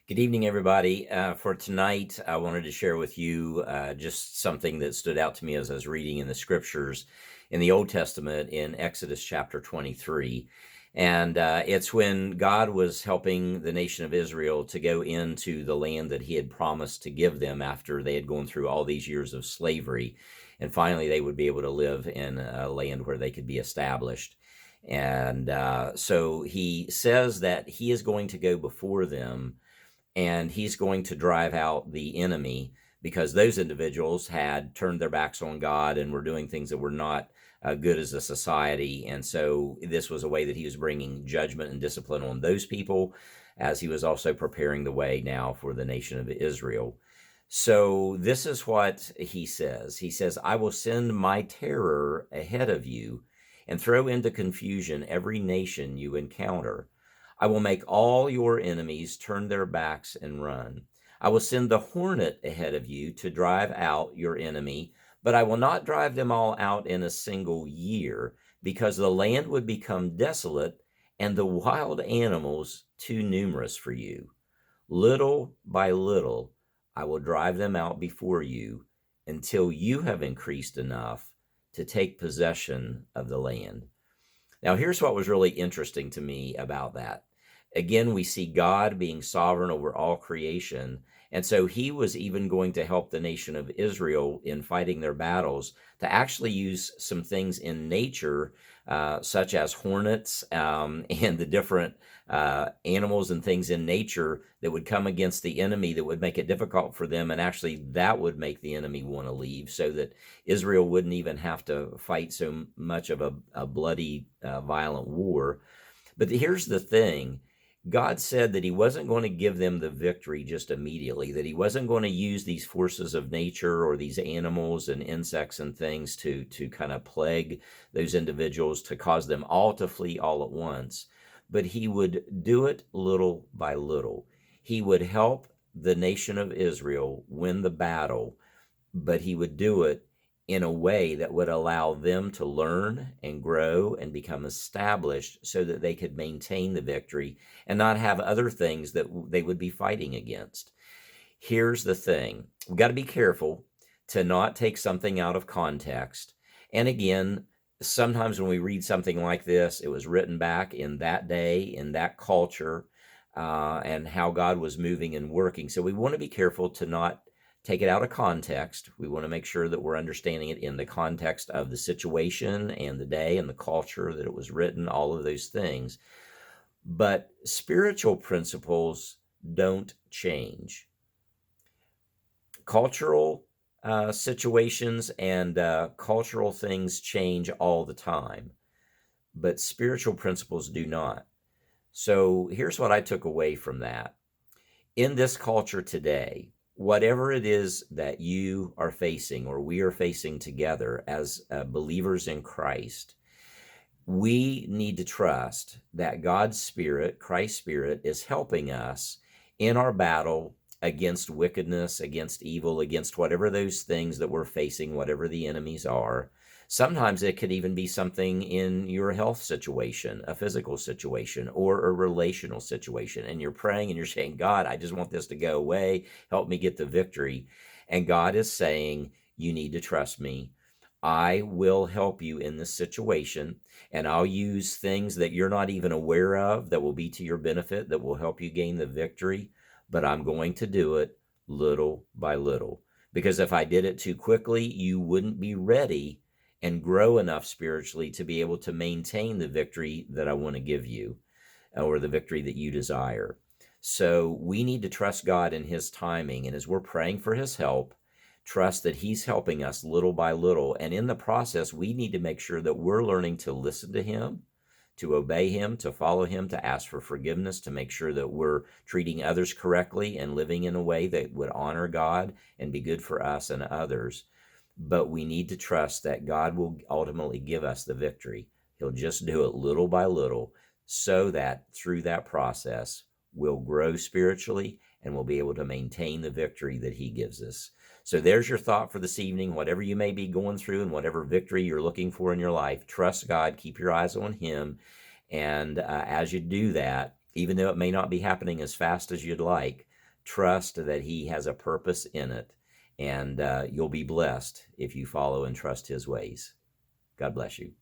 Good evening, everybody. For tonight, I wanted to share with you just something that stood out to me as I was reading in the scriptures in the Old Testament in Exodus chapter 23. And it's when God was helping the nation of Israel to go into the land that he had promised to give them after they had gone through all these years of slavery. And finally, they would be able to live in a land where they could be established. And so he says that he is going to go before them and he's going to drive out the enemy because those individuals had turned their backs on God and were doing things that were not good as a society. And so this was a way that he was bringing judgment and discipline on those people, as he was also preparing the way now for the nation of Israel. So this is what he says. He says, I will send my terror ahead of you and throw into confusion every nation you encounter. I will make all your enemies turn their backs and run. I will send the hornet ahead of you to drive out your enemy, but I will not drive them all out in a single year, because the land would become desolate and the wild animals too numerous for you. Little by little, I will drive them out before you until you have increased enough to take possession of the land. Now, here's what was really interesting to me about that. Again, we see God being sovereign over all creation. And so he was even going to help the nation of Israel in fighting their battles to actually use some things in nature, such as hornets and the different animals and things in nature that would come against the enemy that would make it difficult for them. And actually, that would make the enemy want to leave so that Israel wouldn't even have to fight so much of a bloody, violent war. But here's the thing. God said that he wasn't going to give them the victory just immediately, that he wasn't going to use these forces of nature or these animals and insects and things to kind of plague those individuals to cause them all to flee all at once. But he would do it little by little. He would help the nation of Israel win the battle, but he would do it in a way that would allow them to learn and grow and become established so that they could maintain the victory and not have other things that they would be fighting against. Here's the thing. We've got to be careful to not take something out of context. And again, sometimes when we read something like this, it was written back in that day, in that culture, and how God was moving and working. So we want to be careful to not take it out of context. We want to make sure that we're understanding it in the context of the situation and the day and the culture that it was written, all of those things. But spiritual principles don't change. Cultural situations and cultural things change all the time, but spiritual principles do not. So here's what I took away from that. In this culture today, whatever it is that you are facing or we are facing together as believers in Christ, we need to trust that God's Spirit, Christ's Spirit, is helping us in our battle against wickedness, against evil, against whatever those things that we're facing, whatever the enemies are. Sometimes it could even be something in your health situation, a physical situation, or a relational situation. And you're praying and you're saying, God, I just want this to go away. Help me get the victory. And God is saying, you need to trust me. I will help you in this situation, and I'll use things that you're not even aware of that will be to your benefit, that will help you gain the victory. But I'm going to do it little by little. Because if I did it too quickly, you wouldn't be ready and grow enough spiritually to be able to maintain the victory that I want to give you, or the victory that you desire. So we need to trust God in his timing. And as we're praying for his help, trust that he's helping us little by little. And in the process, we need to make sure that we're learning to listen to him, to obey him, to follow him, to ask for forgiveness, to make sure that we're treating others correctly and living in a way that would honor God and be good for us and others. But we need to trust that God will ultimately give us the victory. He'll just do it little by little so that through that process, we'll grow spiritually and we'll be able to maintain the victory that he gives us. So there's your thought for this evening. Whatever you may be going through and whatever victory you're looking for in your life, trust God, keep your eyes on him. And as you do that, even though it may not be happening as fast as you'd like, Trust that He has a purpose in it, and you'll be blessed if you follow and trust His ways. God bless you.